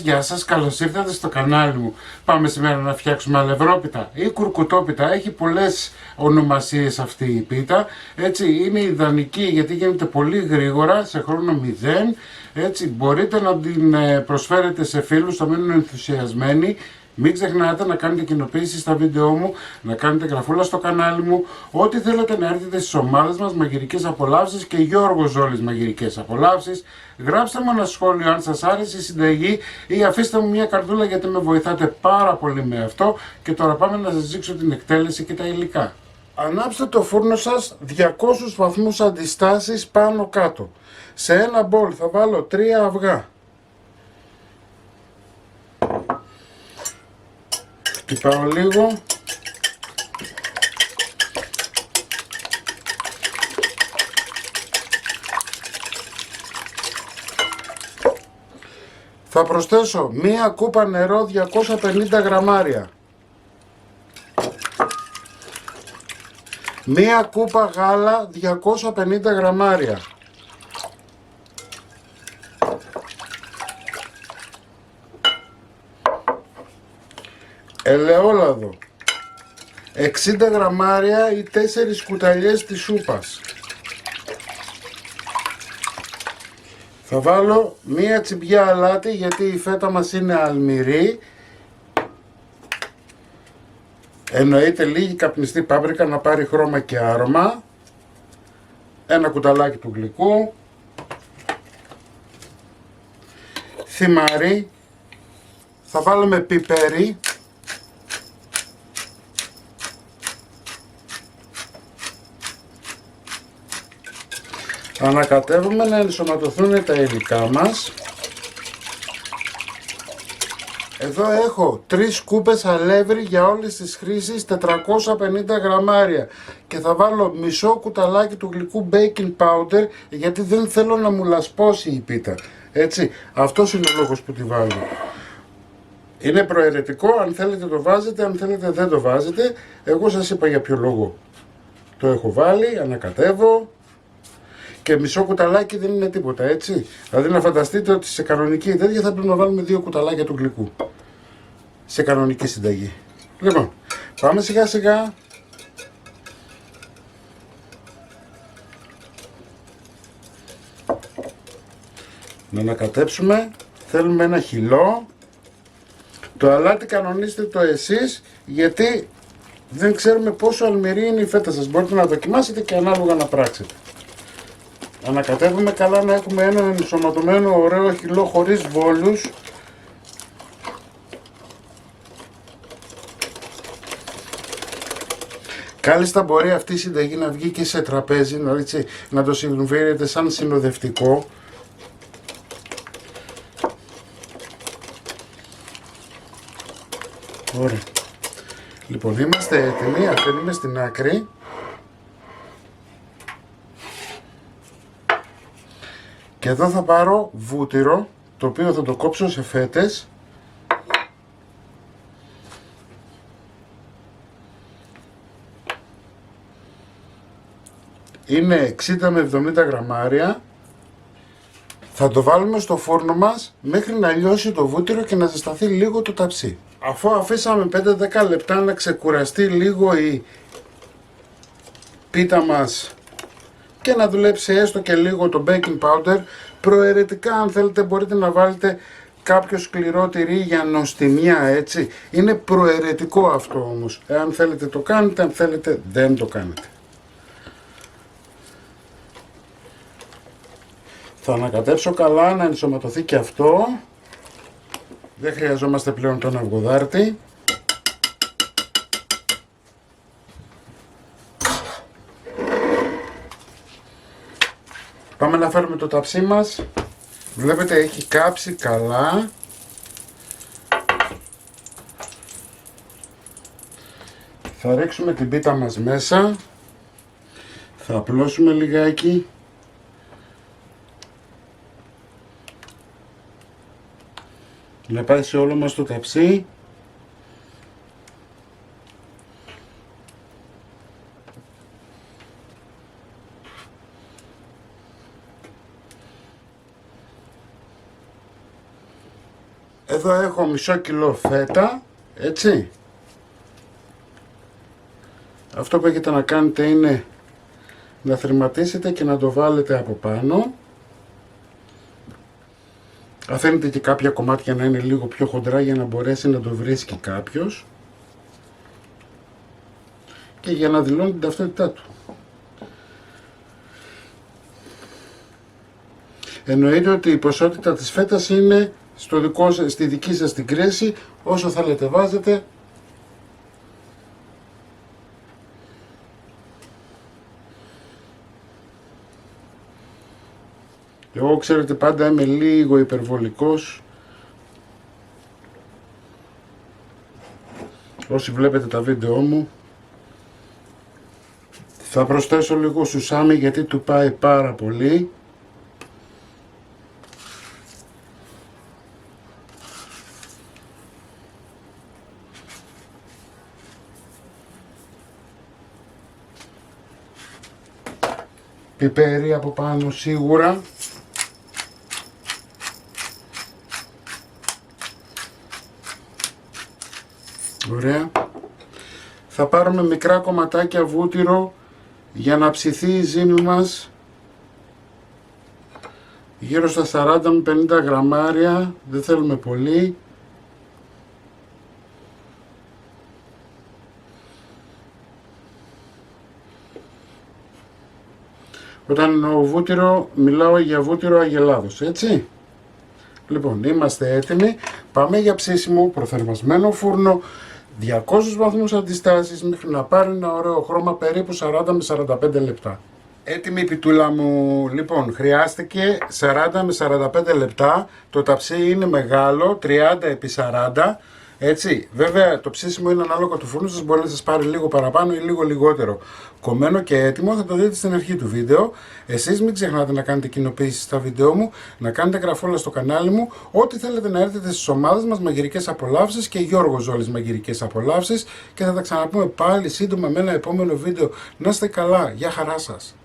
γεια σας, καλώς ήρθατε στο κανάλι μου. Πάμε σήμερα να φτιάξουμε αλευρόπιτα ή κουρκουτόπιτα. Έχει πολλές ονομασίες αυτή η πίτα. Έτσι, είναι ιδανική γιατί γίνεται πολύ γρήγορα, σε χρόνο 0. Έτσι, μπορείτε να την προσφέρετε σε φίλους, θα μείνουν ενθουσιασμένοι. Μην ξεχνάτε να κάνετε κοινοποίηση στα βίντεό μου, να κάνετε γραφούλα στο κανάλι μου. Ό,τι θέλετε να έρθετε στις ομάδες μας, Μαγειρικές Απολαύσεις και Γιώργος Ζόλης Μαγειρικές Απολαύσεις. Γράψτε μου ένα σχόλιο αν σας άρεσε η συνταγή ή αφήστε μου μια καρδούλα γιατί με βοηθάτε πάρα πολύ με αυτό. Και τώρα πάμε να σας δείξω την εκτέλεση και τα υλικά. Ανάψτε το φούρνο σας 200 βαθμούς αντιστάσεις πάνω κάτω. Σε ένα μπολ θα βάλω 3 αυγά. Χτυπάω λίγο. Θα προσθέσω μία κούπα νερό 250 γραμμάρια. Μία κούπα γάλα 250 γραμμάρια. Ελαιόλαδο 60 γραμμάρια ή 4 κουταλιές της σούπας. Θα βάλω μία τσιμπιά αλάτι γιατί η φέτα μας είναι αλμυρή. Εννοείται λίγη καπνιστή πάπρικα να πάρει χρώμα και άρωμα. Ένα κουταλάκι του γλυκού. Θυμάρι. Θα βάλουμε πιπέρι. Ανακατεύουμε να ενσωματωθούν τα υλικά μας. Εδώ έχω 3 σκούπες αλεύρι για όλες τις χρήσεις 450 γραμμάρια και θα βάλω μισό κουταλάκι του γλυκού baking powder γιατί δεν θέλω να μου λασπώσει η πίτα. Έτσι, αυτός είναι ο λόγος που τη βάζω. Είναι προαιρετικό, αν θέλετε το βάζετε, αν θέλετε δεν το βάζετε. Εγώ σας είπα για ποιο λόγο το έχω βάλει, ανακατεύω. Και μισό κουταλάκι δεν είναι τίποτα, έτσι. Δηλαδή να φανταστείτε ότι σε κανονική τέτοια θα πρέπει να βάλουμε 2 κουταλάκια του γλυκού. Σε κανονική συνταγή. Λοιπόν, πάμε σιγά σιγά. Να ανακατέψουμε. Θέλουμε ένα χυλό. Το αλάτι κανονίστε το εσείς, γιατί δεν ξέρουμε πόσο αλμυρή είναι η φέτα σας. Μπορείτε να δοκιμάσετε και ανάλογα να πράξετε. Ανακατεύουμε καλά να έχουμε έναν ενσωματωμένο ωραίο χυλό χωρίς βόλους. Κάλλιστα μπορεί αυτή η συνταγή να βγει και σε τραπέζι, έτσι, να το σερβίρετε σαν συνοδευτικό. Ωραία. Λοιπόν, είμαστε έτοιμοι, αφήνουμε στην άκρη. Και εδώ θα πάρω βούτυρο, το οποίο θα το κόψω σε φέτες. Είναι 60 με 70 γραμμάρια. Θα το βάλουμε στο φούρνο μας μέχρι να λιώσει το βούτυρο και να ζεσταθεί λίγο το ταψί. Αφού αφήσαμε 5-10 λεπτά να ξεκουραστεί λίγο η πίτα μας και να δουλέψει έστω και λίγο το baking powder, προαιρετικά αν θέλετε μπορείτε να βάλετε κάποιο σκληρό τυρί για νοστιμιά, έτσι. Είναι προαιρετικό αυτό όμως. Εάν θέλετε το κάνετε, αν θέλετε δεν το κάνετε. Θα ανακατέψω καλά να ενσωματωθεί και αυτό. Δεν χρειαζόμαστε πλέον τον αυγοδάρτη. Πάμε να φέρουμε το ταψί μας. Βλέπετε έχει κάψει καλά. Θα ρίξουμε την πίτα μας μέσα. Θα απλώσουμε λιγάκι. Να πάει σε όλο μας το ταψί. Εδώ έχω μισό κιλό φέτα, έτσι. Αυτό που έχετε να κάνετε είναι να θρηματίσετε και να το βάλετε από πάνω. Αφήνετε και κάποια κομμάτια να είναι λίγο πιο χοντρά για να μπορέσει να το βρίσκει κάποιος και για να δηλώνει την ταυτότητά του. Εννοείται ότι η ποσότητα της φέτας είναι στη δική σας την κρίση, όσο θέλετε βάζετε. Εγώ ξέρετε πάντα είμαι λίγο υπερβολικός. Όσοι βλέπετε τα βίντεό μου, θα προσθέσω λίγο σουσάμι γιατί του πάει πάρα πολύ. Πιπέρι από πάνω σίγουρα. Ωραία. Θα πάρουμε μικρά κομματάκια βούτυρο για να ψηθεί η ζύμη μας. Γύρω στα 40 με 50 γραμμάρια. Δεν θέλουμε πολύ. Όταν εννοώ βούτυρο, μιλάω για βούτυρο Αγελάδος, έτσι. Λοιπόν, είμαστε έτοιμοι. Πάμε για ψήσιμο, προθερμασμένο φούρνο, 200 βαθμούς αντιστάσεις μέχρι να πάρει ένα ωραίο χρώμα, περίπου 40 με 45 λεπτά. Έτοιμη η πιτούλα μου. Λοιπόν, χρειάστηκε 40 με 45 λεπτά. Το ταψί είναι μεγάλο, 30 επί 40. Έτσι, βέβαια το ψήσιμο είναι ανάλογα του φούρνου σας, μπορεί να σας πάρει λίγο παραπάνω ή λίγο λιγότερο. Κομμένο και έτοιμο θα το δείτε στην αρχή του βίντεο. Εσείς μην ξεχνάτε να κάνετε κοινοποίησεις στα βίντεό μου, να κάνετε γραφόλα στο κανάλι μου, ό,τι θέλετε να έρθετε στις ομάδες μας Μαγειρικές Απολαύσεις και Γιώργος Ζόλης Μαγειρικές Απολαύσεις και θα τα ξαναπούμε πάλι σύντομα με ένα επόμενο βίντεο. Να είστε καλά, γεια χαρά σας.